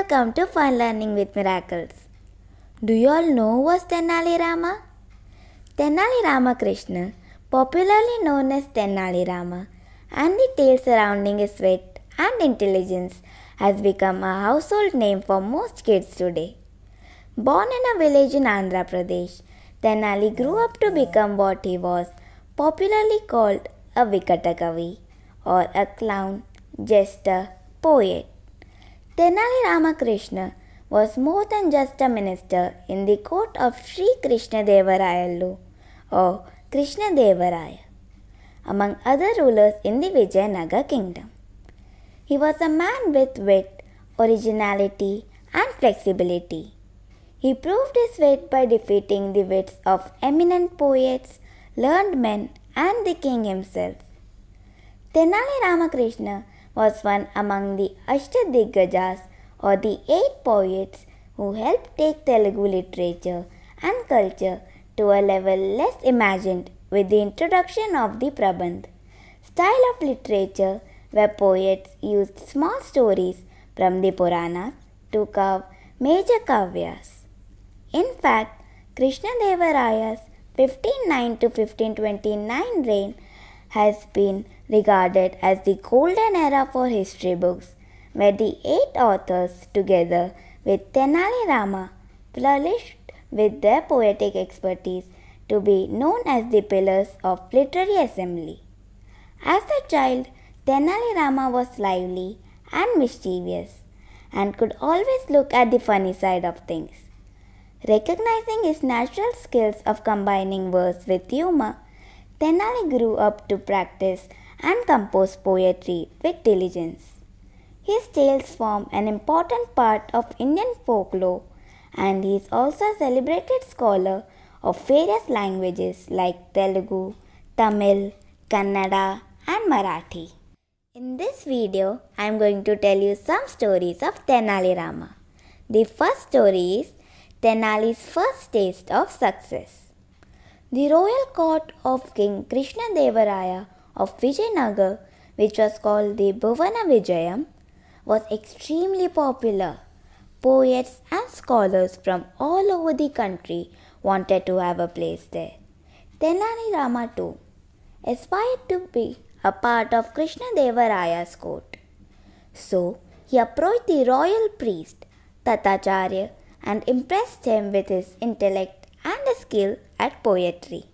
welcome to Fun Learning with Miracles. Do you all know who was Tenali Rama? Tenali Ramakrishna, popularly known as Tenali Rama, and the tale surrounding his wit and intelligence has become a household name for most kids today. Born in a village in Andhra Pradesh, Tenali grew up to become what he was, popularly called a Vikatakavi, or a clown, jester, poet. Tenali Ramakrishna was more than just a minister in the court of Sri Krishna Devarayallu, or Krishna Devaraya, among other rulers in the Vijayanagar kingdom. He was a man with wit, originality, and flexibility. He proved his wit by defeating the wits of eminent poets, learned men, and the king himself. Tenali Ramakrishna was one among the Ashtadiggajs, or the 8 poets who helped take Telugu literature and culture to a level less imagined with the introduction of the Prabandh, style of literature where poets used small stories from the Puranas to carve major kavyas. In fact, Krishna Devaraya's 1509 to 1529 reign has been regarded as the golden era for history books, where the 8 authors, together with Tenali Rama, flourished with their poetic expertise to be known as the pillars of literary assembly. As a child, Tenali Rama was lively and mischievous and could always look at the funny side of things. Recognizing his natural skills of combining verse with humor, Tenali grew up to practice and compose poetry with diligence. His tales form an important part of Indian folklore, and he is also a celebrated scholar of various languages like Telugu, Tamil, Kannada, and Marathi. In this video, I am going to tell you some stories of Tenali Rama. The first story is Tenali's first taste of success. The royal court of King Krishna Devaraya of Vijayanagar, which was called the Bhuvana Vijayam, was extremely popular. Poets and scholars from all over the country wanted to have a place there. Tenali Rama too aspired to be a part of Krishna Devaraya's court. So he approached the royal priest Tatacharya and impressed him with his intellect and skill at poetry.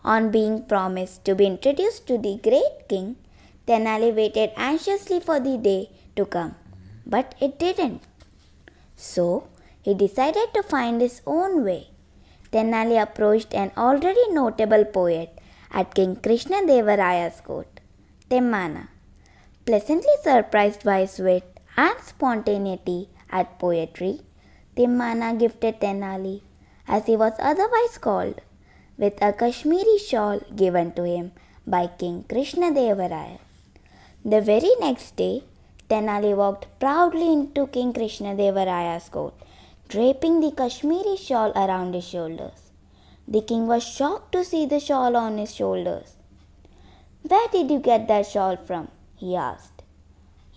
On being promised to be introduced to the great king, Tenali waited anxiously for the day to come, but it didn't. So he decided to find his own way. Tenali approached an already notable poet at King Krishna Devaraya's court, Timmana. Pleasantly surprised by his wit and spontaneity at poetry, Timmana gifted Tenali, as he was otherwise called, with a Kashmiri shawl given to him by King Krishna Devaraya. The very next day, Tenali walked proudly into King Krishna Devaraya's court, draping the Kashmiri shawl around his shoulders. The king was shocked to see the shawl on his shoulders. "Where did you get that shawl from?" he asked.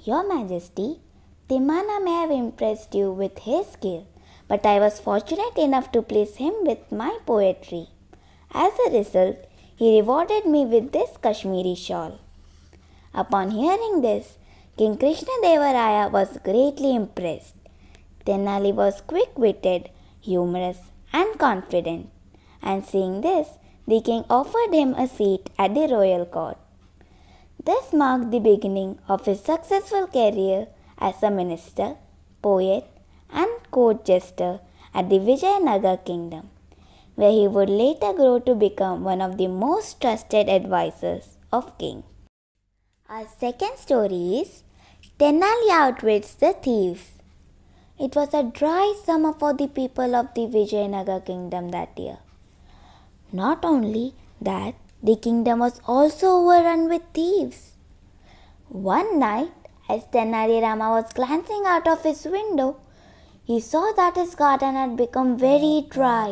"Your Majesty, Timmana may have impressed you with his skill, but I was fortunate enough to please him with my poetry. As a result, he rewarded me with this Kashmiri shawl." Upon hearing this, King Krishna Devaraya was greatly impressed. Tenali was quick-witted, humorous, and confident, and seeing this, the king offered him a seat at the royal court. This marked the beginning of his successful career as a minister, poet, and court jester at the Vijayanagar kingdom, where he would later grow to become one of the most trusted advisors of king. Our second story is Tenali Outwits the Thieves. It was a dry summer for the people of the Vijayanagar kingdom that year. Not only that, the kingdom was also overrun with thieves. One night, as Tenali Rama was glancing out of his window, he saw that his garden had become very dry.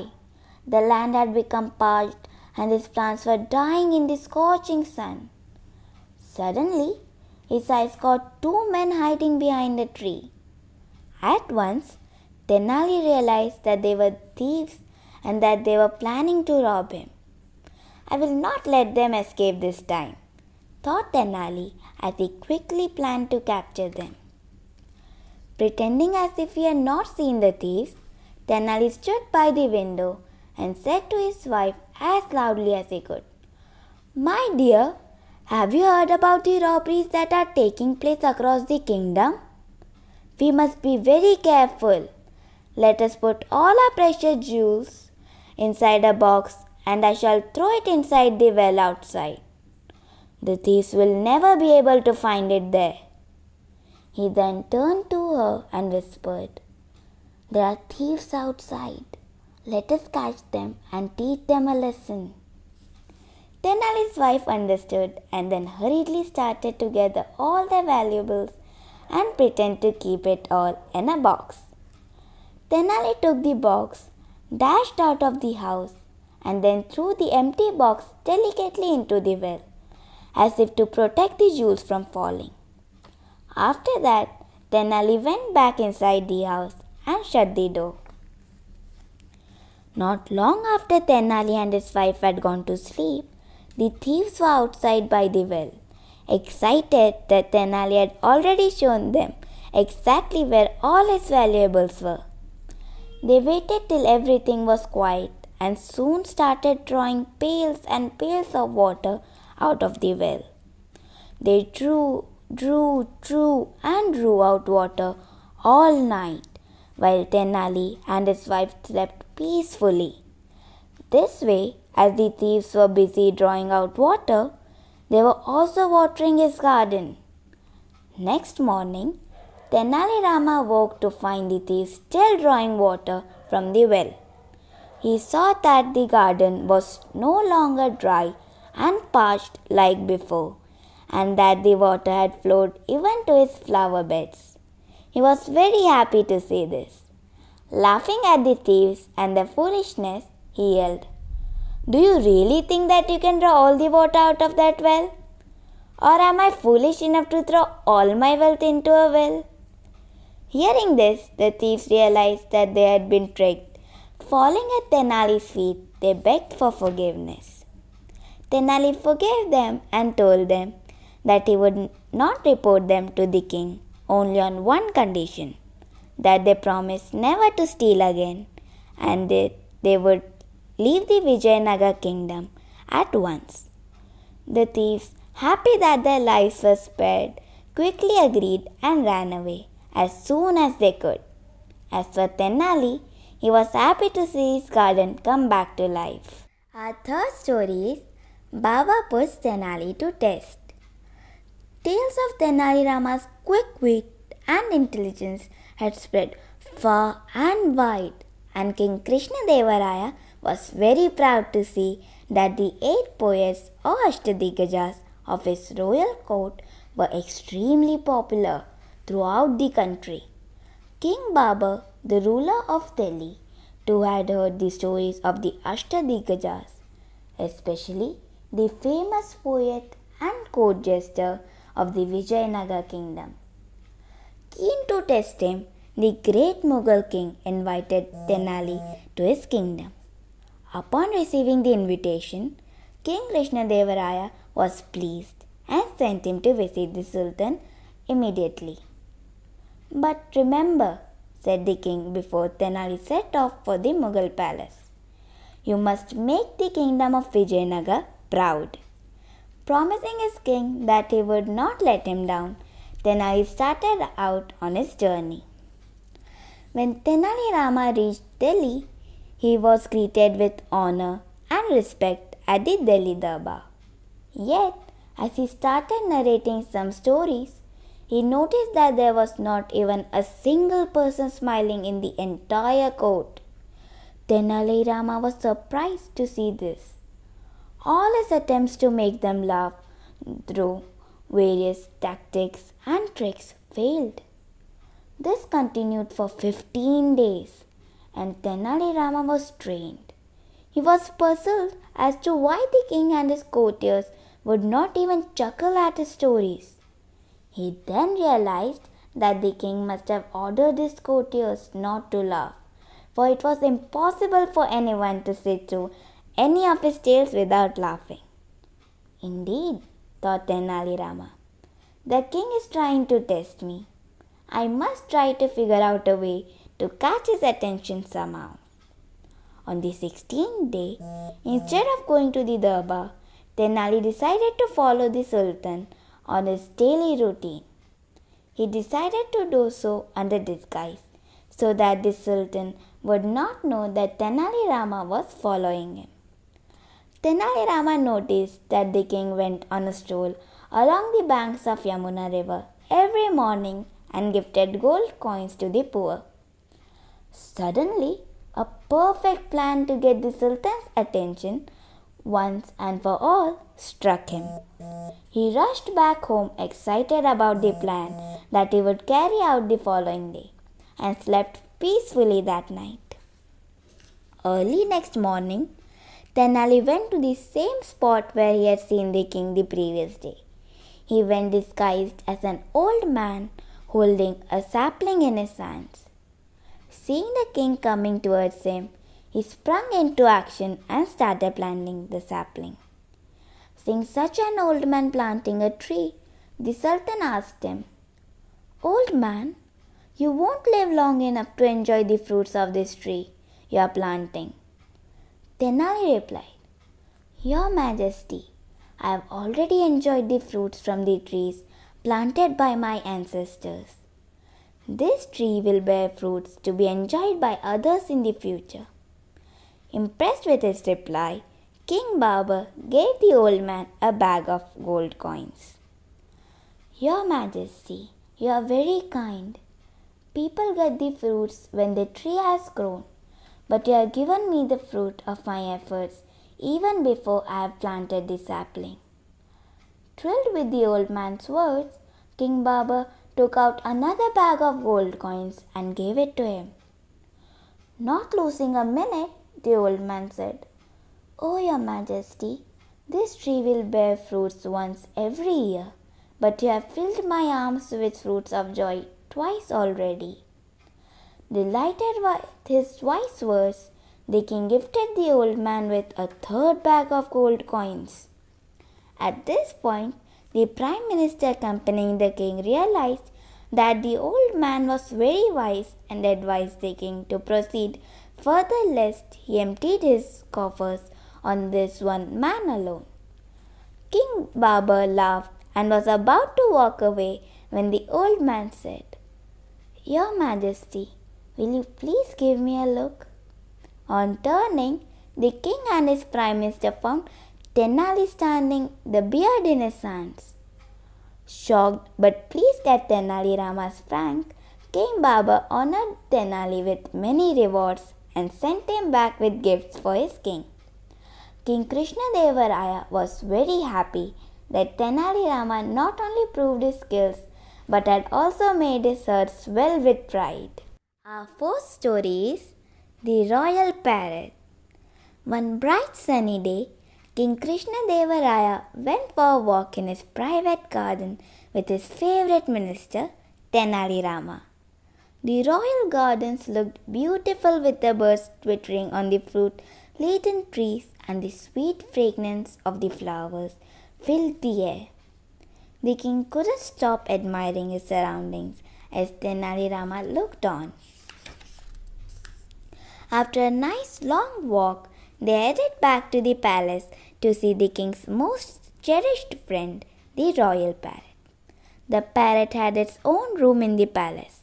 The land had become parched and his plants were dying in the scorching sun. Suddenly, his eyes caught 2 men hiding behind a tree. At once, Tenali realized that they were thieves and that they were planning to rob him. I will not let them escape this time, thought Tenali as he quickly planned to capture them. Pretending as if he had not seen the thieves, Tenali stood by the window and said to his wife as loudly as he could, "My dear, have you heard about the robberies that are taking place across the kingdom? We must be very careful. Let us put all our precious jewels inside a box and I shall throw it inside the well outside. The thieves will never be able to find it there." He then turned to her and whispered, "There are thieves outside. Let us catch them and teach them a lesson." Tenali's wife understood and then hurriedly started to gather all their valuables and pretend to keep it all in a box. Tenali took the box, dashed out of the house, and then threw the empty box delicately into the well, as if to protect the jewels from falling. After that, Tenali went back inside the house and shut the door. Not long after Tenali and his wife had gone to sleep, the thieves were outside by the well, excited that Tenali had already shown them exactly where all his valuables were. They waited till everything was quiet and soon started drawing pails and pails of water out of the well. They drew and drew out water all night, while Tenali and his wife slept peacefully. This way, as the thieves were busy drawing out water, they were also watering his garden. Next morning, Tenali Rama woke to find the thieves still drawing water from the well. He saw that the garden was no longer dry and parched like before, and that the water had flowed even to his flower beds. He was very happy to see this. Laughing at the thieves and their foolishness, he yelled, "Do you really think that you can draw all the water out of that well? Or am I foolish enough to throw all my wealth into a well?" Hearing this, the thieves realized that they had been tricked. Falling at Tenali's feet, they begged for forgiveness. Tenali forgave them and told them that he would not report them to the king, only on one condition, that they promised never to steal again, and that they would leave the Vijayanagar kingdom at once. The thieves, happy that their lives were spared, quickly agreed and ran away as soon as they could. As for Tenali, he was happy to see his garden come back to life. Our third story is Baba puts Tenali to test. Tales of Tenali Rama's quick wit and intelligence had spread far and wide, and King Krishnadevaraya was very proud to see that the 8 poets or Ashtadigajas of his royal court were extremely popular throughout the country. King Babur, the ruler of Delhi, too had heard the stories of the Ashtadigajas, especially the famous poet and court jester of the Vijayanagar kingdom. Keen to test him, the great Mughal king invited Tenali to his kingdom. Upon receiving the invitation, King Krishnadevaraya was pleased and sent him to visit the Sultan immediately. "But remember," said the king before Tenali set off for the Mughal palace, "you must make the kingdom of Vijayanagar proud." Promising his king that he would not let him down, Tenali started out on his journey. When Tenali Rama reached Delhi, he was greeted with honor and respect at the Delhi Darbar. Yet, as he started narrating some stories, he noticed that there was not even a single person smiling in the entire court. Tenali Rama was surprised to see this. All his attempts to make them laugh through various tactics and tricks failed. This continued for 15 days, and Tenali Rama was strained. He was puzzled as to why the king and his courtiers would not even chuckle at his stories. He then realized that the king must have ordered his courtiers not to laugh, for it was impossible for anyone to sit through any of his tales without laughing. Indeed, thought Tenali Rama, the king is trying to test me. I must try to figure out a way to catch his attention somehow. On the 16th day, instead of going to the Darbar, Tenali decided to follow the Sultan on his daily routine. He decided to do so under disguise, so that the Sultan would not know that Tenali Rama was following him. Tenali Rama noticed that the king went on a stroll along the banks of Yamuna river every morning and gifted gold coins to the poor. Suddenly, a perfect plan to get the Sultan's attention once and for all struck him. He rushed back home excited about the plan that he would carry out the following day and slept peacefully that night. Early next morning, Tenali went to the same spot where he had seen the king the previous day. He went disguised as an old man holding a sapling in his hands. Seeing the king coming towards him, he sprung into action and started planting the sapling. Seeing such an old man planting a tree, the Sultan asked him, "Old man, you won't live long enough to enjoy the fruits of this tree you are planting." Tenali replied, "Your Majesty, I have already enjoyed the fruits from the trees planted by my ancestors. This tree will bear fruits to be enjoyed by others in the future." Impressed with his reply, King Babur gave the old man a bag of gold coins. "Your Majesty, you are very kind. People get the fruits when the tree has grown, but you have given me the fruit of my efforts even before I have planted the sapling." Thrilled with the old man's words, King Babur took out another bag of gold coins and gave it to him. Not losing a minute, the old man said, "Oh, Your Majesty, this tree will bear fruits once every year, but you have filled my arms with fruits of joy twice already." Delighted with his wise words, the king gifted the old man with a third bag of gold coins. At this point, the Prime Minister accompanying the king realized that the old man was very wise and advised the king to proceed further lest he emptied his coffers on this one man alone. King Babur laughed and was about to walk away when the old man said, "Your Majesty, will you please give me a look?" On turning, the king and his Prime Minister found Tenali standing, the beard in his hands. Shocked but pleased at Tenali Rama's prank, King Babur honored Tenali with many rewards and sent him back with gifts for his king. King Krishnadeva Raya was very happy that Tenali Rama not only proved his skills but had also made his heart swell with pride. Our fourth story is The Royal Parrot. One bright sunny day, King Krishnadeva Raya went for a walk in his private garden with his favorite minister, Tenali Rama. The royal gardens looked beautiful with the birds twittering on the fruit-laden trees, and the sweet fragrance of the flowers filled the air. The king couldn't stop admiring his surroundings as Tenali Rama looked on. After a nice long walk, they headed back to the palace to see the king's most cherished friend, the royal parrot. The parrot had its own room in the palace.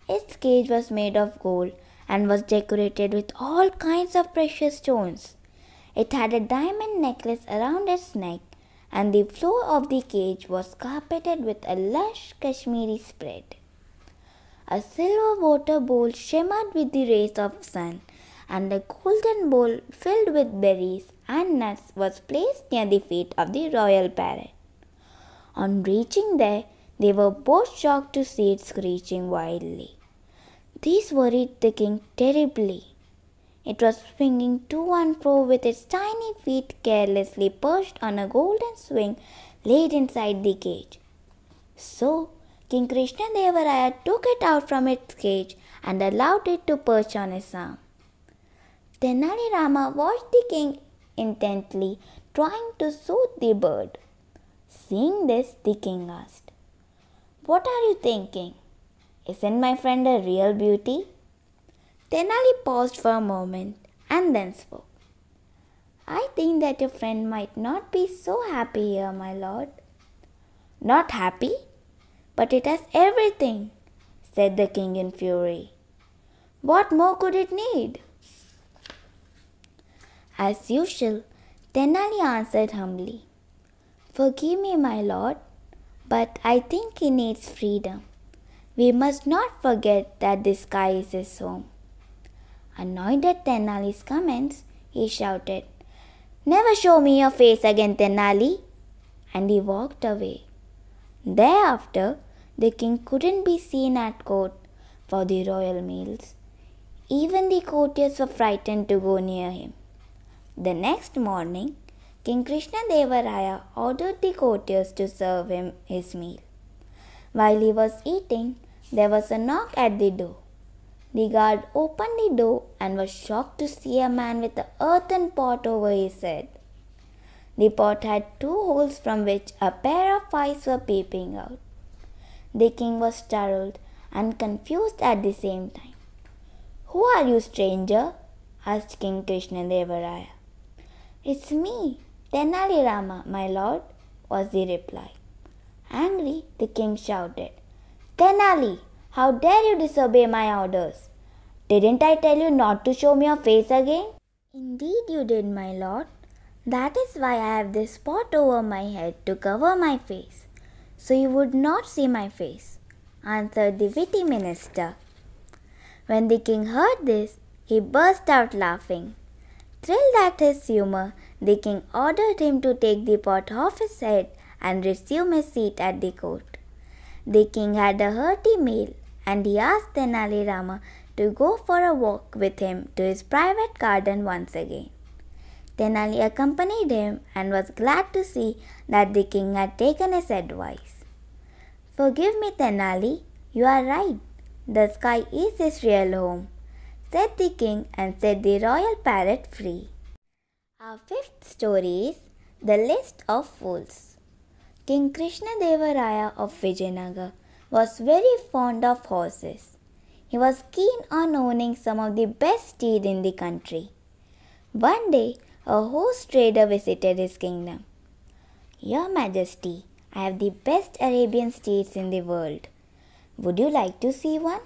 Its cage was made of gold and was decorated with all kinds of precious stones. It had a diamond necklace around its neck, and the floor of the cage was carpeted with a lush Kashmiri spread. A silver water bowl shimmered with the rays of sun, and a golden bowl filled with berries and nuts was placed near the feet of the royal parrot. On reaching there, they were both shocked to see it screeching wildly. This worried the king terribly. It was swinging to and fro with its tiny feet carelessly perched on a golden swing laid inside the cage. So, King Krishnadevaraya took it out from its cage and allowed it to perch on his arm. Tenali Rama watched the king intently, trying to soothe the bird. Seeing this, the king asked, "What are you thinking? Isn't my friend a real beauty?" Tenali paused for a moment and then spoke. "I think that your friend might not be so happy here, my lord." "Not happy? But it has everything," said the king in fury. "What more could it need?" As usual, Tenali answered humbly, "Forgive me, my lord, but I think he needs freedom. We must not forget that the sky is his home." Annoyed at Tenali's comments, he shouted, "Never show me your face again, Tenali!" And he walked away. Thereafter, the king couldn't be seen at court for the royal meals. Even the courtiers were frightened to go near him. The next morning, King Krishnadevaraya ordered the courtiers to serve him his meal. While he was eating, there was a knock at the door. The guard opened the door and was shocked to see a man with an earthen pot over his head. The pot had 2 holes from which a pair of eyes were peeping out. The king was startled and confused at the same time. "Who are you, stranger?" asked King Krishnadevaraya. "It's me, Tenali Rama, my lord," was the reply. Angry, the king shouted, "Tenali, how dare you disobey my orders? Didn't I tell you not to show me your face again?" "Indeed you did, my lord. That is why I have this pot over my head to cover my face, so you would not see my face," answered the witty minister. When the king heard this, he burst out laughing. Thrilled at his humor, the king ordered him to take the pot off his head and resume his seat at the court. The king had a hearty meal, and he asked Tenali Rama to go for a walk with him to his private garden once again. Tenali accompanied him and was glad to see that the king had taken his advice. "Forgive me, Tenali, you are right. The sky is his real home," said the king and set the royal parrot free. Our 5th story is The List of Fools. King Krishnadevaraya of Vijayanagar was very fond of horses. He was keen on owning some of the best steed in the country. One day, a horse trader visited his kingdom. "Your Majesty, I have the best Arabian steeds in the world. Would you like to see one?"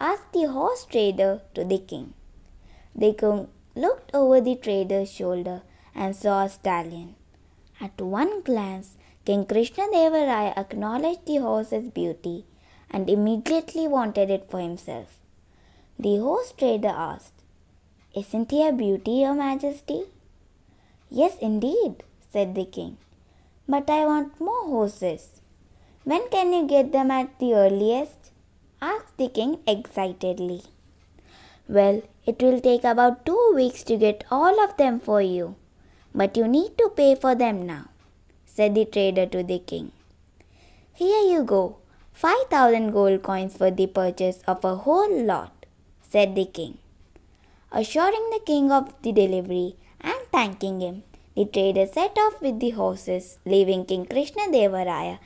asked the horse trader to the king. The king looked over the trader's shoulder and saw a stallion. At one glance, King Krishnadevaraya acknowledged the horse's beauty and immediately wanted it for himself. The horse trader asked, "Isn't he a beauty, Your Majesty?" "Yes, indeed," said the king. "But I want more horses. When can you get them at the earliest?" asked the king excitedly. "Well, it will take about 2 weeks to get all of them for you, but you need to pay for them now," said the trader to the king. "Here you go, 5,000 gold coins for the purchase of a whole lot," said the king. Assuring the king of the delivery and thanking him, the trader set off with the horses, leaving King Krishnadevaraya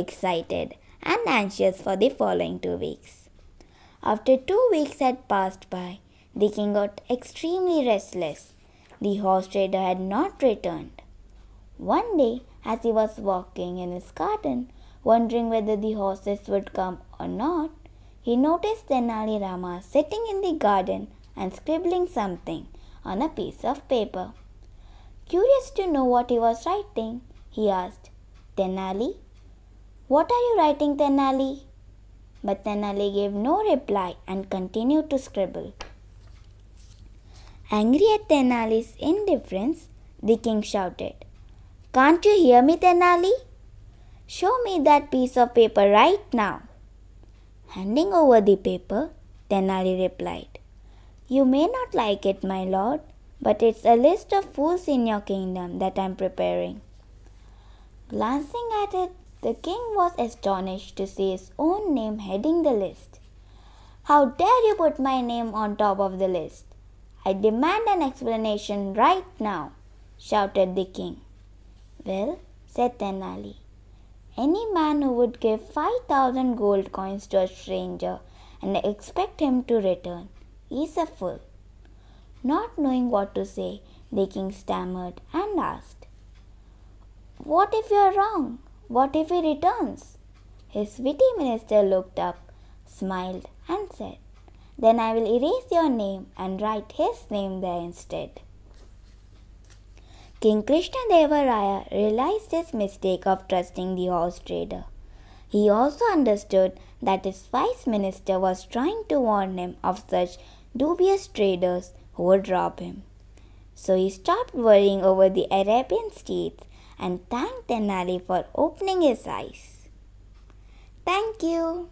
excited and anxious for the following 2 weeks. After 2 weeks had passed by, the king got extremely restless. The horse trader had not returned. One day, as he was walking in his garden, wondering whether the horses would come or not, he noticed Tenali Rama sitting in the garden and scribbling something on a piece of paper. Curious to know what he was writing, he asked, "Tenali, what are you writing, Tenali?" But Tenali gave no reply and continued to scribble. Angry at Tenali's indifference, the king shouted, "Can't you hear me, Tenali? Show me that piece of paper right now." Handing over the paper, Tenali replied, "You may not like it, my lord, but it's a list of fools in your kingdom that I'm preparing." Glancing at it The king was astonished to see his own name heading the list. "How dare you put my name on top of the list? I demand an explanation right now," shouted the king. "Well," said Tenali, "any man who would give 5,000 gold coins to a stranger and expect him to return is a fool." Not knowing what to say, the king stammered and asked, "What if you are wrong? What if he returns?" His witty minister looked up, smiled, and said, "Then I will erase your name and write his name there instead." King Krishnadeva realized his mistake of trusting the horse trader. He also understood that his wise minister was trying to warn him of such dubious traders who would rob him. So he stopped worrying over the Arabian steeds and thanked Tenali for opening his eyes. Thank you.